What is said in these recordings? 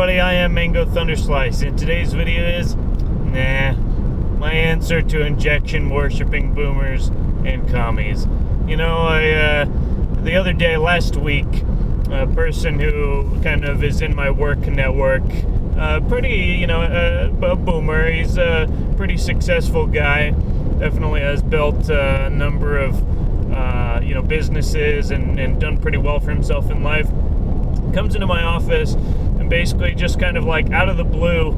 everybody, I am Mango Thunderslice, and today's video is, my answer to injection-worshipping boomers and commies. You know, the other day, last week, a person who kind of is in my work network, a boomer, he's a pretty successful guy, definitely has built a number of, businesses and done pretty well for himself in life, comes into my office and basically just kind of like out of the blue,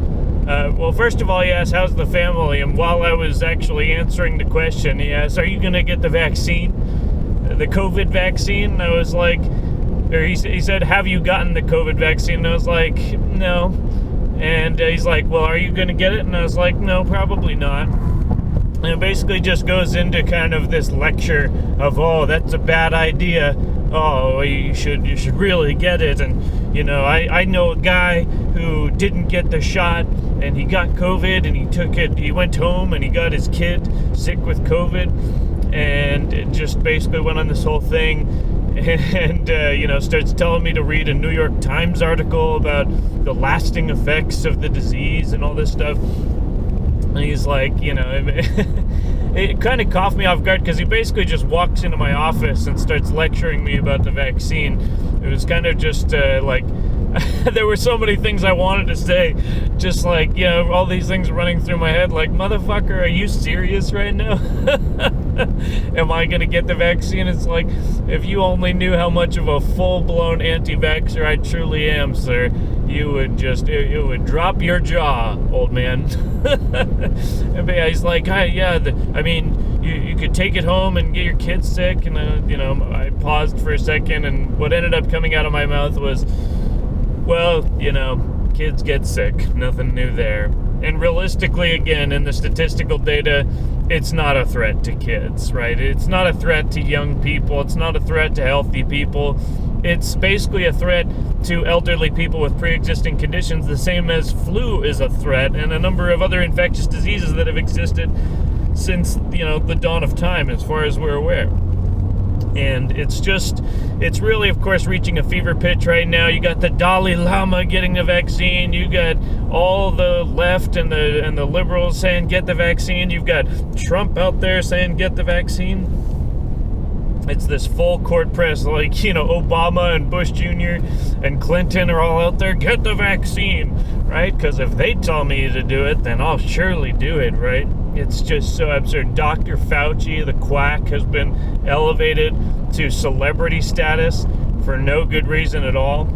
well, first of all, he asked, how's the family? And while I was actually answering the question, he asked, are you going to get the vaccine? The COVID vaccine? And I was like, or he said, have you gotten the COVID vaccine? And I was like, no. And he's like, well, are you going to get it? And I was like, no, probably not. And it basically just goes into kind of this lecture of, oh, that's a bad idea. Oh, you should really get it. And, I know a guy who didn't get the shot and he got COVID and he took it. He went home and he got his kid sick with COVID and it just basically went on this whole thing and, starts telling me to read a New York Times article about the lasting effects of the disease and all this stuff. And he's like, it kind of caught me off guard because he basically just walks into my office and starts lecturing me about the vaccine. It was kind of just like, there were so many things I wanted to say, just like, all these things running through my head, like, motherfucker, are you serious right now? Am I going to get the vaccine? It's like, if you only knew how much of a full-blown anti-vaxxer I truly am, sir, you would just, it would drop your jaw, old man. And he's like, you could take it home and get your kids sick. And, I paused for a second, and what ended up coming out of my mouth was, well, kids get sick. Nothing new there. And realistically, again, in the statistical data, it's not a threat to kids, right? It's not a threat to young people. It's not a threat to healthy people. It's basically a threat to elderly people with pre-existing conditions, the same as flu is a threat and a number of other infectious diseases that have existed since, the dawn of time, as far as we're aware. And it's really, of course, reaching a fever pitch right now. You got the Dalai Lama getting the vaccine. You got all the left and the liberals saying get the vaccine. You've got Trump out there saying get the vaccine. It's this full court press, like, Obama and Bush Jr. and Clinton are all out there, get the vaccine, right? Because if they tell me to do it, then I'll surely do it, right? It's just so absurd. Dr. Fauci, the quack, has been elevated to celebrity status for no good reason at all.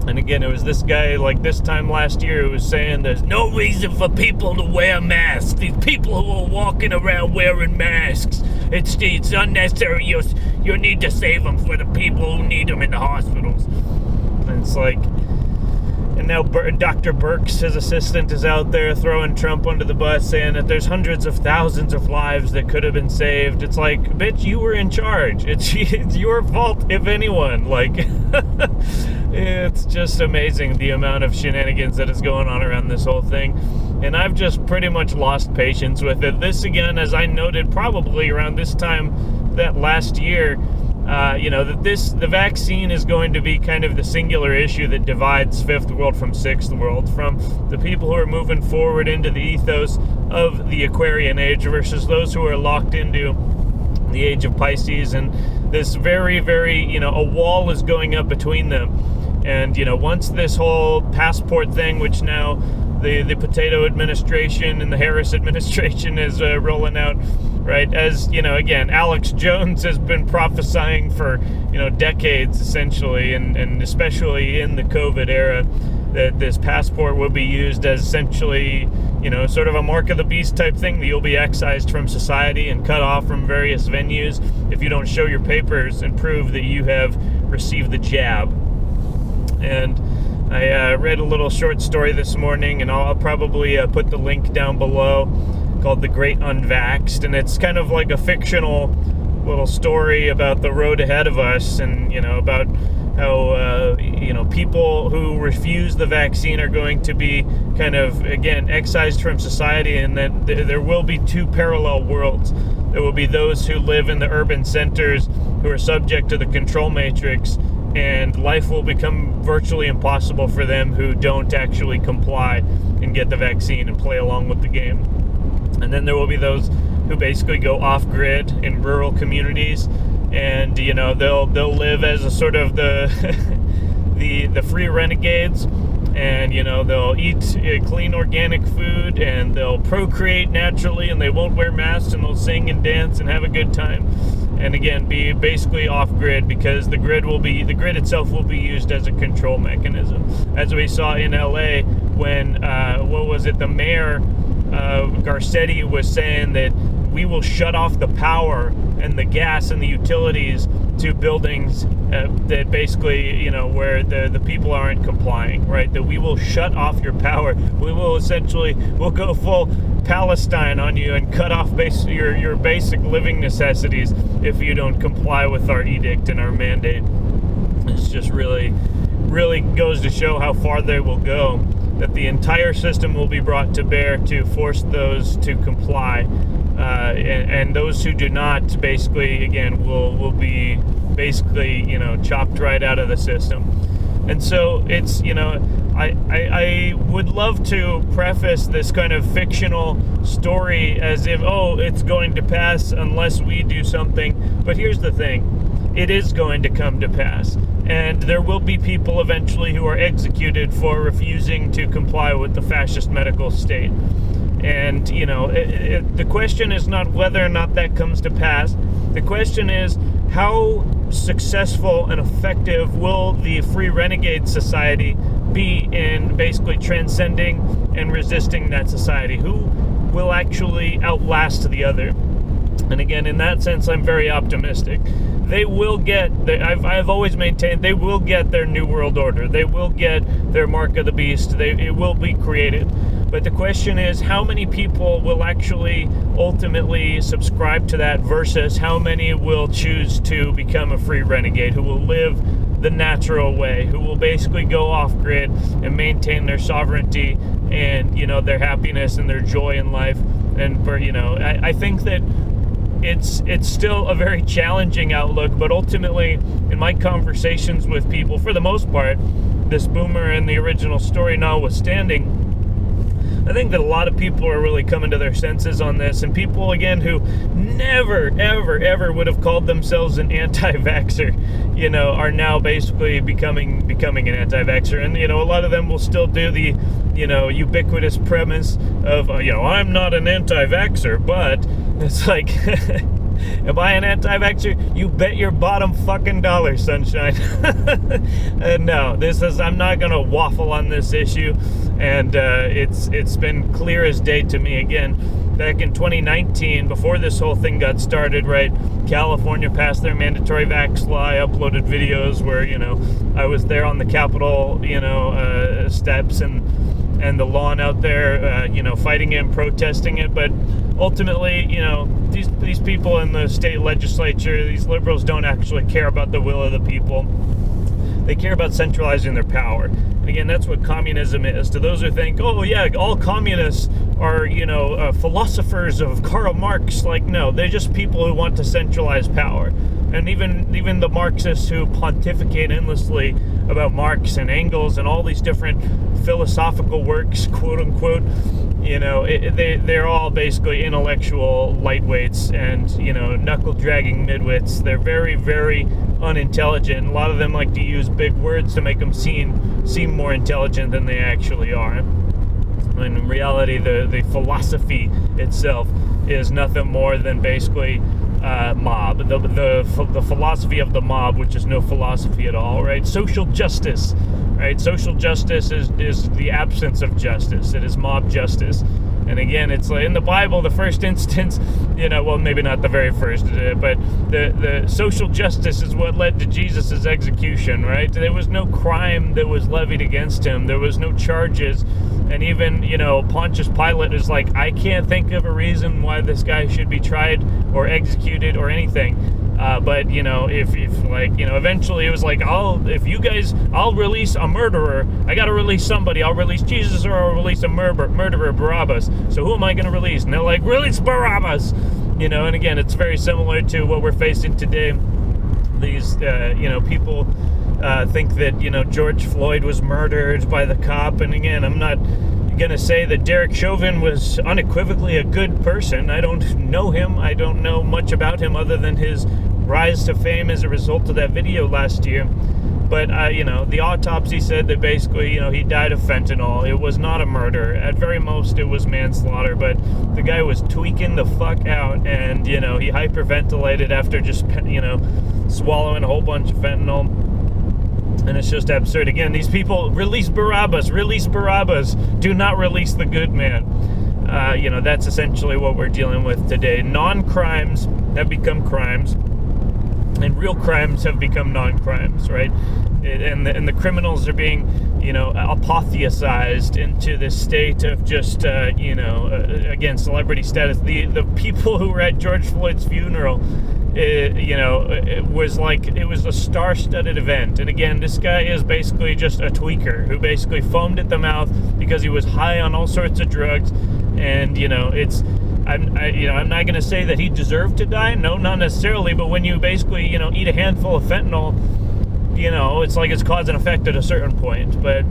And again, it was this guy, like this time last year, who was saying there's no reason for people to wear masks. These people who are walking around wearing masks, it's unnecessary. You need to save them for the people who need them in the hospitals. And it's like, and now Dr. Birx, his assistant, is out there throwing Trump under the bus, saying that there's hundreds of thousands of lives that could have been saved. It's like, bitch, you were in charge. It's your fault, if anyone. Like, it's just amazing the amount of shenanigans that is going on around this whole thing. And I've just pretty much lost patience with it. This, again, as I noted probably around this time that last year, that the vaccine is going to be kind of the singular issue that divides fifth world from sixth world, from the people who are moving forward into the ethos of the Aquarian age versus those who are locked into the age of Pisces. And this very, very, a wall is going up between them. And, once this whole passport thing, which now the potato administration and the Harris administration is rolling out, right? As, again, Alex Jones has been prophesying for, decades, essentially, and especially in the COVID era, that this passport will be used as essentially, sort of a mark of the beast type thing, that you'll be excised from society and cut off from various venues if you don't show your papers and prove that you have received the jab. And I read a little short story this morning, and I'll probably put the link down below, called The Great Unvaxxed, and it's kind of like a fictional little story about the road ahead of us, and about how people who refuse the vaccine are going to be kind of, again, excised from society, and that there will be two parallel worlds. There will be those who live in the urban centers who are subject to the control matrix, and life will become virtually impossible for them who don't actually comply and get the vaccine and play along with the game. And then there will be those who basically go off-grid in rural communities, and they'll live as a sort of the the free renegades, and they'll eat clean organic food, and they'll procreate naturally, and they won't wear masks, and they'll sing and dance and have a good time, and again be basically off-grid, because the grid itself will be used as a control mechanism, as we saw in LA when the mayor Garcetti was saying that we will shut off the power and the gas and the utilities to buildings that basically, where the people aren't complying, right? That we will shut off your power. We will we'll go full Palestine on you and cut off your basic living necessities if you don't comply with our edict and our mandate. It's just really, really goes to show how far they will go, that the entire system will be brought to bear to force those to comply. And those who do not, basically, again, will be basically, chopped right out of the system. And so it's, I would love to preface this kind of fictional story as if, it's going to pass unless we do something. But here's the thing. It is going to come to pass. And there will be people eventually who are executed for refusing to comply with the fascist medical state. And, the question is not whether or not that comes to pass. The question is, how successful and effective will the Free Renegade Society be in basically transcending and resisting that society? Who will actually outlast the other? And again, in that sense, I'm very optimistic. They will get, I've always maintained, they will get their New World Order. They will get their Mark of the Beast. It will be created. But the question is, how many people will actually ultimately subscribe to that versus how many will choose to become a free renegade, who will live the natural way, who will basically go off-grid and maintain their sovereignty and, their happiness and their joy in life. And, I think that it's still a very challenging outlook, but ultimately, in my conversations with people, for the most part, this boomer and the original story notwithstanding, I think that a lot of people are really coming to their senses on this, and people, again, who never, ever, ever would have called themselves an anti-vaxxer, are now basically becoming an anti-vaxxer. And, a lot of them will still do the, ubiquitous premise of, I'm not an anti-vaxxer, but it's like, am I an anti-vaxxer? You bet your bottom fucking dollar, sunshine. No, I'm not going to waffle on this issue. And it's been clear as day to me. Again, back in 2019, before this whole thing got started, right, California passed their mandatory vax law. I uploaded videos where, I was there on the Capitol, steps and the lawn out there, fighting it and protesting it. But ultimately, these people in the state legislature, these liberals, don't actually care about the will of the people. They care about centralizing their power. And again, that's what communism is. To those who think, all communists are, philosophers of Karl Marx, no, they're just people who want to centralize power. And even the Marxists who pontificate endlessly about Marx and Engels and all these different philosophical works, quote unquote, they're all basically intellectual lightweights and, knuckle-dragging midwits. They're very, very unintelligent. A lot of them like to use big words to make them seem more intelligent than they actually are. When in reality, the philosophy itself is nothing more than basically mob. The philosophy of the mob, which is no philosophy at all, right? Social justice, right? Social justice is the absence of justice. It is mob justice. And again, it's like in the Bible, the first instance, maybe not the very first, but the social justice is what led to Jesus' execution, right? There was no crime that was levied against him. There was no charges. And even, Pontius Pilate is like, I can't think of a reason why this guy should be tried or executed or anything. But, eventually it was like, I'll release a murderer. I got to release somebody. I'll release Jesus or I'll release a murderer, Barabbas. So who am I going to release? And they're like, release Barabbas. And again, it's very similar to what we're facing today. These, people think that, George Floyd was murdered by the cop. And again, I'm not going to say that Derek Chauvin was unequivocally a good person. I don't know him. I don't know much about him other than his rise to fame as a result of that video last year. But, the autopsy said that basically, he died of fentanyl. It was not a murder. At very most, it was manslaughter. But the guy was tweaking the fuck out. And, he hyperventilated after just, swallowing a whole bunch of fentanyl. And it's just absurd. Again, these people, release Barabbas. Do not release the good man. That's essentially what we're dealing with today. Non-crimes have become crimes. And real crimes have become non-crimes, right? And the criminals are being, apotheosized into this state of just, again, celebrity status. The people who were at George Floyd's funeral, it was a star-studded event. And again, this guy is basically just a tweaker who basically foamed at the mouth because he was high on all sorts of drugs. And, I'm not going to say that he deserved to die. No, not necessarily. But when you basically, eat a handful of fentanyl, it's like it's cause and effect at a certain point. But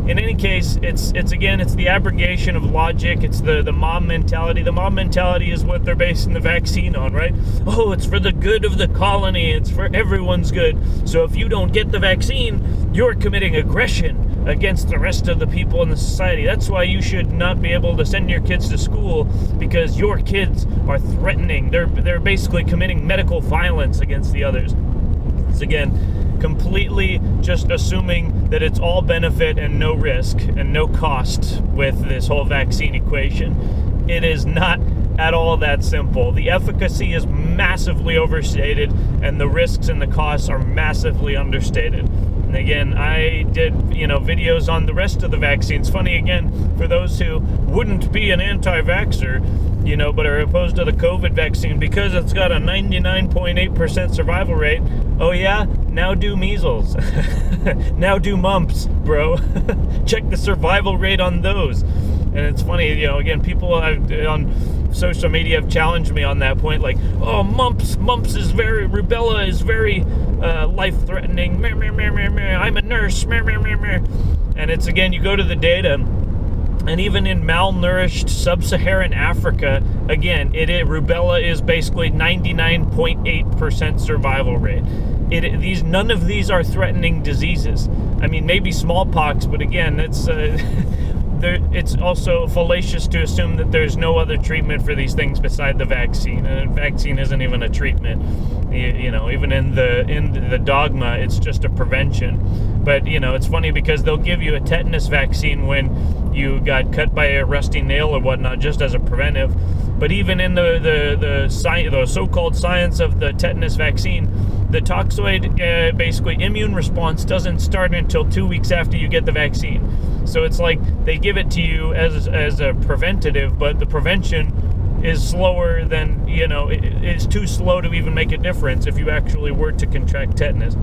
in any case, it's the abrogation of logic. It's the mob mentality. The mob mentality is what they're basing the vaccine on, right? Oh, it's for the good of the colony. It's for everyone's good. So if you don't get the vaccine, you're committing aggression against the rest of the people in the society. That's why you should not be able to send your kids to school, because your kids are threatening. They're basically committing medical violence against the others. It's again completely just assuming that it's all benefit and no risk and no cost with this whole vaccine equation. It is not at all that simple. The efficacy is massively overstated, and the risks and the costs are massively understated. And again, I did, videos on the rest of the vaccines. Funny, again, for those who wouldn't be an anti-vaxxer, but are opposed to the COVID vaccine because it's got a 99.8% survival rate. Oh yeah? Now do measles. Now do mumps, bro. Check the survival rate on those. And it's funny, again, people on social media have challenged me on that point, like, oh, mumps is rubella is very life-threatening. I'm a nurse. And it's, again, you go to the data, and even in malnourished sub-Saharan Africa, again, rubella is basically 99.8% survival rate. None of these are threatening diseases. I mean, maybe smallpox, but again, it's also fallacious to assume that there's no other treatment for these things beside the vaccine. And a vaccine isn't even a treatment. Even in the dogma, it's just a prevention. But it's funny because they'll give you a tetanus vaccine when you got cut by a rusty nail or whatnot, just as a preventive. But even in the so-called science of the tetanus vaccine, the toxoid basically immune response doesn't start until 2 weeks after you get the vaccine. So it's like they give it to you as a preventative, but the prevention is slower than, it's too slow to even make a difference if you actually were to contract tetanus.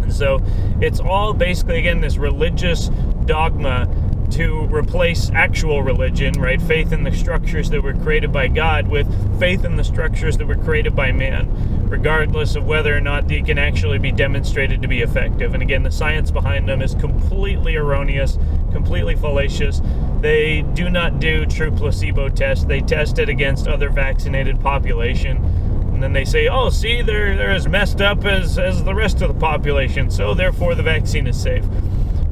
So it's all basically, again, this religious dogma to replace actual religion, right? Faith in the structures that were created by God with faith in the structures that were created by man, regardless of whether or not they can actually be demonstrated to be effective. And again, the science behind them is completely erroneous, completely fallacious. They do not do true placebo tests. They test it against other vaccinated population. And then they say, oh, see, they're as messed up as the rest of the population, so therefore the vaccine is safe.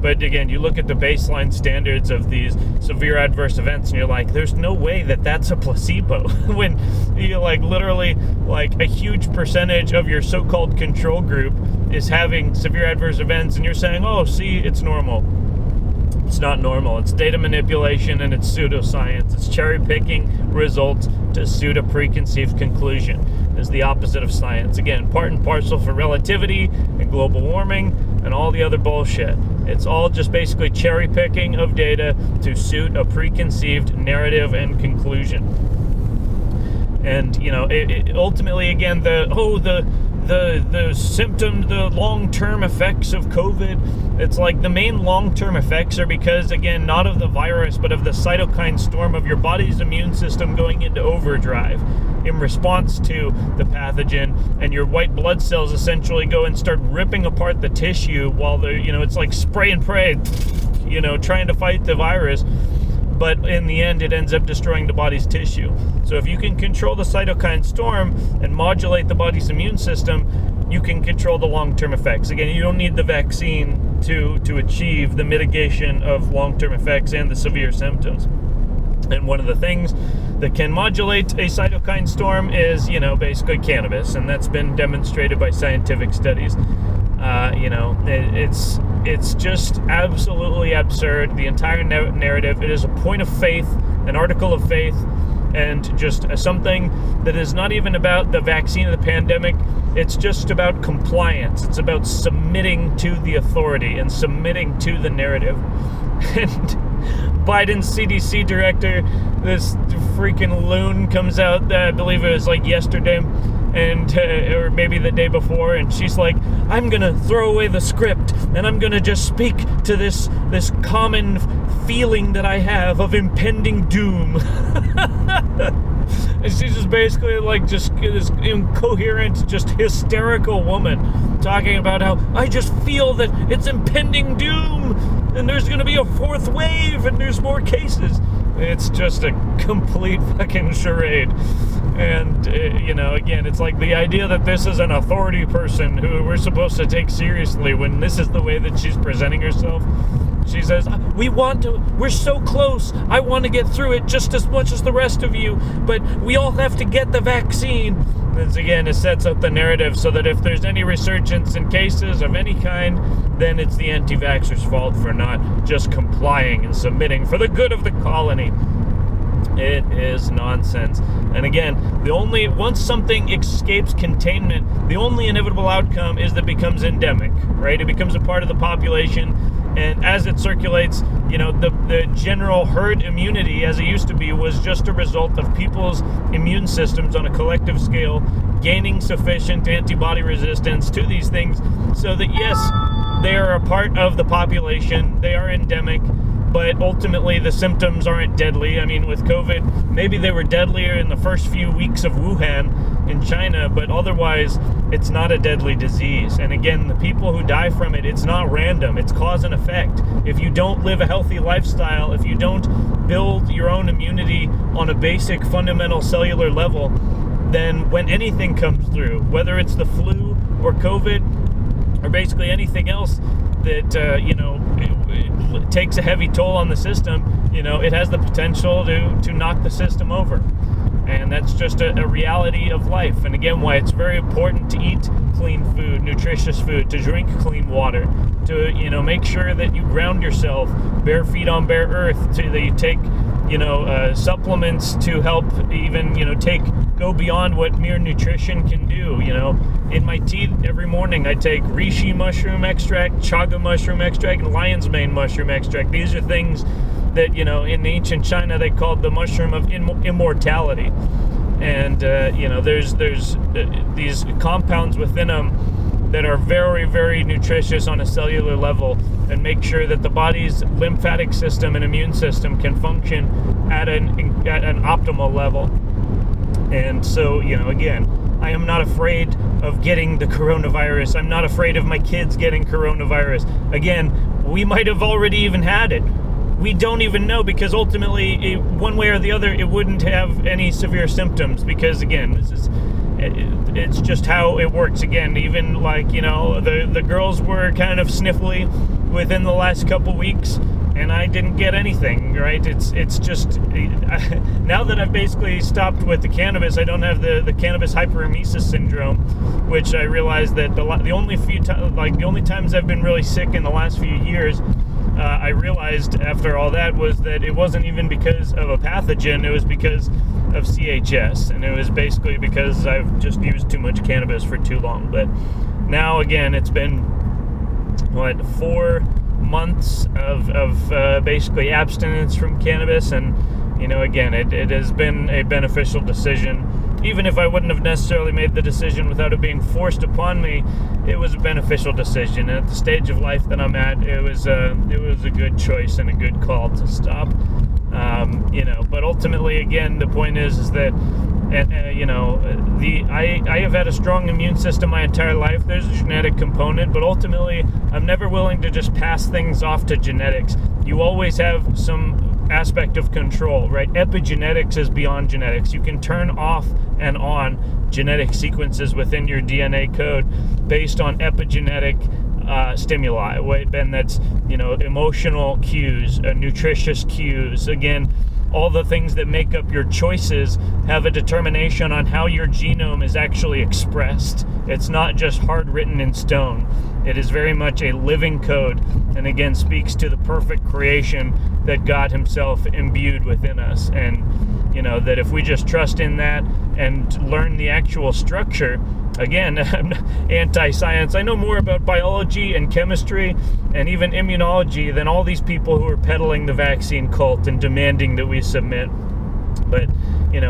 But again, you look at the baseline standards of these severe adverse events, and you're like, there's no way that that's a placebo. When you literally a huge percentage of your so-called control group is having severe adverse events, and you're saying, oh, see, it's normal. It's not normal. It's data manipulation, and it's pseudoscience. It's cherry-picking results to suit a preconceived conclusion. It's the opposite of science. Again, part and parcel for relativity and global warming and all the other bullshit. It's all just basically cherry-picking of data to suit a preconceived narrative and conclusion. And, ultimately, again, the symptom, the long-term effects of COVID, it's like the main long-term effects are because, again, not of the virus, but of the cytokine storm of your body's immune system going into overdrive. in response to the pathogen, and your white blood cells essentially go and start ripping apart the tissue while they're, it's like spray and pray, trying to fight the virus. But in the end, it ends up destroying the body's tissue. So if you can control the cytokine storm and modulate the body's immune system, you can control the long-term effects. Again, you don't need the vaccine to achieve the mitigation of long-term effects and the severe symptoms. And one of the things that can modulate a cytokine storm is, basically cannabis, and that's been demonstrated by scientific studies. It's just absolutely absurd. The entire narrative. It is a point of faith, an article of faith, and just something that is not even about the vaccine of the pandemic. It's just about compliance. It's about submitting to the authority and submitting to the narrative. And Biden's CDC director, this freaking loon, comes out, I believe it was like yesterday, and or maybe the day before, and she's like, I'm gonna throw away the script and I'm gonna just speak to this common feeling that I have of impending doom. And she's just basically like just this incoherent, just hysterical woman talking about how I just feel that it's impending doom and there's gonna be a fourth wave and there's more cases. It's just a complete fucking charade. And, again, it's like the idea that this is an authority person who we're supposed to take seriously when this is the way that she's presenting herself. She says, we're so close. I want to get through it just as much as the rest of you, but we all have to get the vaccine. And again, it sets up the narrative so that if there's any resurgence in cases of any kind, then it's the anti-vaxxers' fault for not just complying and submitting for the good of the colony. It is nonsense. And again, once something escapes containment, the only inevitable outcome is that it becomes endemic, right? It becomes a part of the population, and as it circulates, the general herd immunity, as it used to be, was just a result of people's immune systems on a collective scale gaining sufficient antibody resistance to these things so that, yes, they are a part of the population, they are endemic, but ultimately the symptoms aren't deadly. I mean, with COVID, maybe they were deadlier in the first few weeks of Wuhan in China, but otherwise it's not a deadly disease. And again, the people who die from it, it's not random, it's cause and effect. If you don't live a healthy lifestyle, if you don't build your own immunity on a basic fundamental cellular level, then when anything comes through, whether it's the flu or COVID or basically anything else that, it takes a heavy toll on the system, it has the potential to knock the system over. And that's just a reality of life. And again, why it's very important to eat clean food, nutritious food, to drink clean water, to, make sure that you ground yourself, bare feet on bare earth, that you take, supplements to help even, go beyond what mere nutrition can do. In my tea every morning, I take reishi mushroom extract, chaga mushroom extract, and lion's mane mushroom extract. These are things that, in ancient China, they called the mushroom of immortality. And, there's these compounds within them that are very, very nutritious on a cellular level and make sure that the body's lymphatic system and immune system can function at an optimal level. And so, again, I am not afraid of getting the coronavirus. I'm not afraid of my kids getting coronavirus. Again, we might have already even had it. We don't even know, because ultimately, one way or the other, it wouldn't have any severe symptoms, because again, it's just how it works. Again, even like, the girls were kind of sniffly within the last couple weeks, and I didn't get anything, right? It's just, now that I've basically stopped with the cannabis, I don't have the cannabis hyperemesis syndrome, which I realized that the only times I've been really sick in the last few years, I realized after all that was that it wasn't even because of a pathogen, it was because of CHS, and it was basically because I've just used too much cannabis for too long. But now, again, it's been, 4 months of basically abstinence from cannabis, and, again, it has been a beneficial decision. Even if I wouldn't have necessarily made the decision without it being forced upon me, it was a beneficial decision. And at the stage of life that I'm at, it was a good choice and a good call to stop. But ultimately, again, the point is that I have had a strong immune system my entire life. There's a genetic component, but ultimately, I'm never willing to just pass things off to genetics. You always have some aspect of control, right? Epigenetics is beyond genetics. You can turn off and on genetic sequences within your DNA code based on epigenetic stimuli, right? And that's, emotional cues, nutritious cues. Again, all the things that make up your choices have a determination on how your genome is actually expressed. It's not just hard written in stone. It is very much a living code, and again speaks to the perfect creation that God himself imbued within us. And that if we just trust in that and learn the actual structure, again, I'm anti-science. I know more about biology and chemistry and even immunology than all these people who are peddling the vaccine cult and demanding that we submit. But,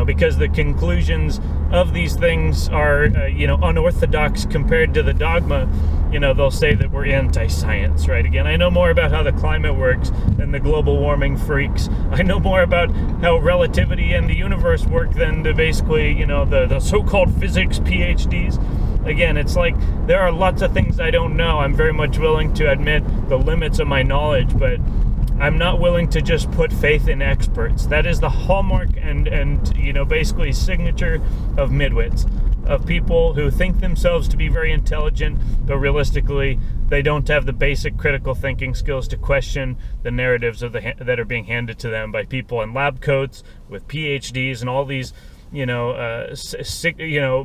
because the conclusions of these things are, unorthodox compared to the dogma, they'll say that we're anti-science, right? Again, I know more about how the climate works than the global warming freaks. I know more about how relativity and the universe work than the so-called physics PhDs. Again, it's like there are lots of things I don't know. I'm very much willing to admit the limits of my knowledge, but I'm not willing to just put faith in experts. That is the hallmark and basically signature of midwits, of people who think themselves to be very intelligent, but realistically, they don't have the basic critical thinking skills to question the narratives that are being handed to them by people in lab coats with PhDs and all these,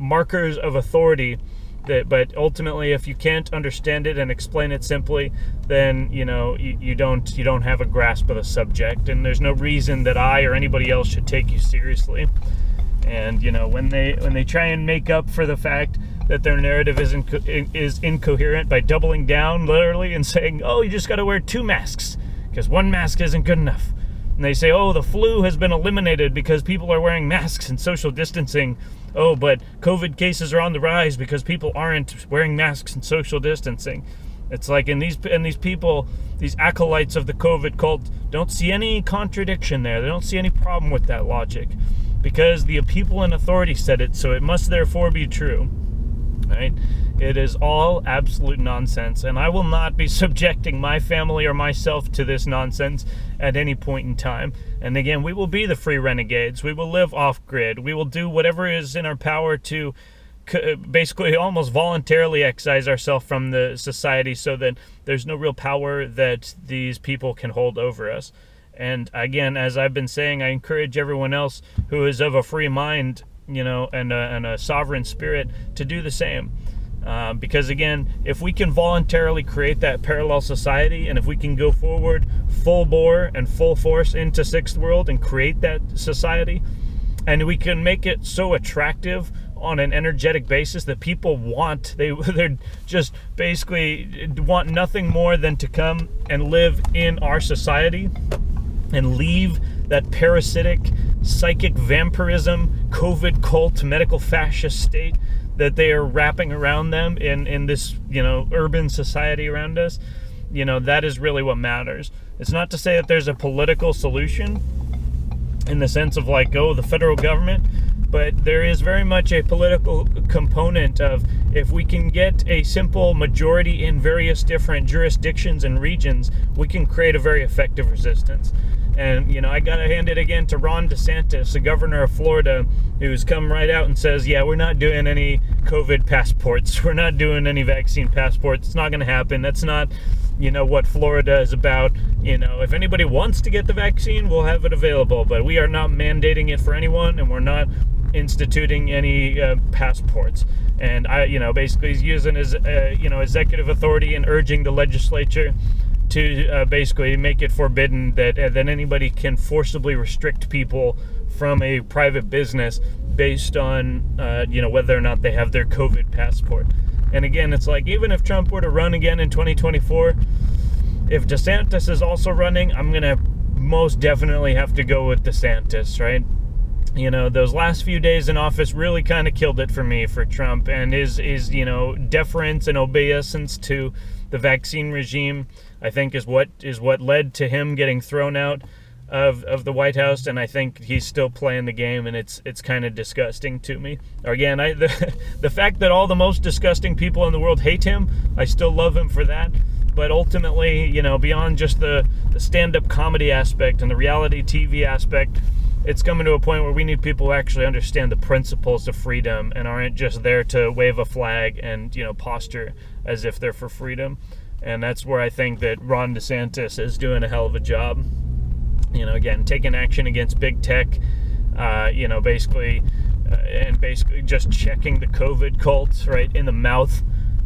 markers of authority. But ultimately, if you can't understand it and explain it simply, then you don't have a grasp of the subject, and there's no reason that I or anybody else should take you seriously. And when they try and make up for the fact that their narrative is incoherent by doubling down literally and saying, oh, you just got to wear 2 masks because 1 mask isn't good enough. And they say, oh, the flu has been eliminated because people are wearing masks and social distancing. Oh, but COVID cases are on the rise because people aren't wearing masks and social distancing. It's like, and these people, these acolytes of the COVID cult, don't see any contradiction there. They don't see any problem with that logic because the people in authority said it, so it must therefore be true. Right? It is all absolute nonsense, and I will not be subjecting my family or myself to this nonsense at any point in time. And again, we will be the free renegades. We will live off-grid. We will do whatever is in our power to basically almost voluntarily excise ourselves from the society so that there's no real power that these people can hold over us. And again, as I've been saying, I encourage everyone else who is of a free mind, and a sovereign spirit to do the same. Because again, if we can voluntarily create that parallel society, and if we can go forward full bore and full force into Sixth World and create that society, and we can make it so attractive on an energetic basis that people want, they're just basically want nothing more than to come and live in our society and leave that parasitic psychic vampirism, COVID cult, medical fascist state that they are wrapping around them in this, urban society around us. That is really what matters. It's not to say that there's a political solution in the sense of like, oh, the federal government, but there is very much a political component of if we can get a simple majority in various different jurisdictions and regions, we can create a very effective resistance. And, I got to hand it again to Ron DeSantis, the governor of Florida, who's come right out and says, yeah, we're not doing any COVID passports. We're not doing any vaccine passports. It's not going to happen. That's not, what Florida is about. If anybody wants to get the vaccine, we'll have it available. But we are not mandating it for anyone, and we're not instituting any passports. And basically he's using his, executive authority and urging the legislature to basically make it forbidden that anybody can forcibly restrict people from a private business based on, whether or not they have their COVID passport. And again, it's like, even if Trump were to run again in 2024, if DeSantis is also running, I'm going to most definitely have to go with DeSantis, right? Those last few days in office really kind of killed it for me for Trump, and his deference and obeisance to the vaccine regime, I think, is what led to him getting thrown out of the White House, and I think he's still playing the game, and it's kind of disgusting to me. Again, the fact that all the most disgusting people in the world hate him, I still love him for that. But ultimately, you know, beyond just the stand-up comedy aspect and the reality TV aspect, it's coming to a point where we need people who actually understand the principles of freedom and aren't just there to wave a flag and, you know, posture as if they're for freedom. And that's where I think that Ron DeSantis is doing a hell of a job. You know, again, taking action against big tech, you know, basically just checking the COVID cult right in the mouth,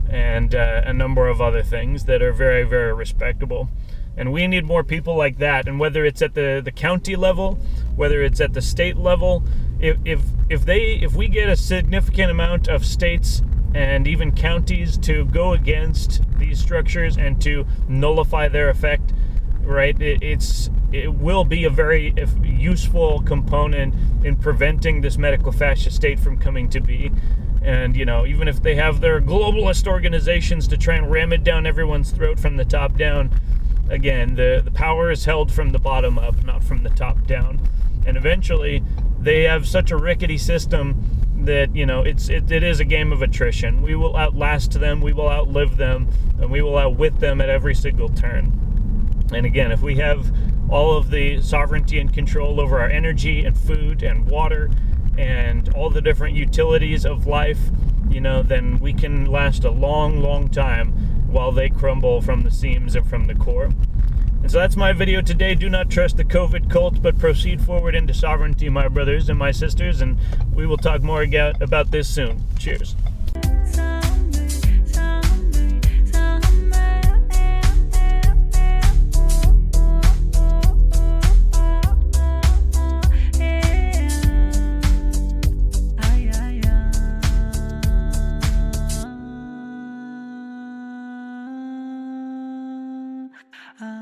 and a number of other things that are very, very respectable. And we need more people like that. And whether it's at the county level, whether it's at the state level, if we get a significant amount of states and even counties to go against these structures and to nullify their effect, right, it will be a very useful component in preventing this medical fascist state from coming to be. And, you know, even if they have their globalist organizations to try and ram it down everyone's throat from the top down, again, the power is held from the bottom up, not from the top down. And eventually, they have such a rickety system that, you know, it is a game of attrition. We will outlast them, we will outlive them, and we will outwit them at every single turn. And again, if we have all of the sovereignty and control over our energy and food and water and all the different utilities of life, you know, then we can last a long, long time while they crumble from the seams and from the core. And so that's my video today. Do not trust the COVID cult, but proceed forward into sovereignty, my brothers and my sisters, and we will talk more about this soon. Cheers. Ah.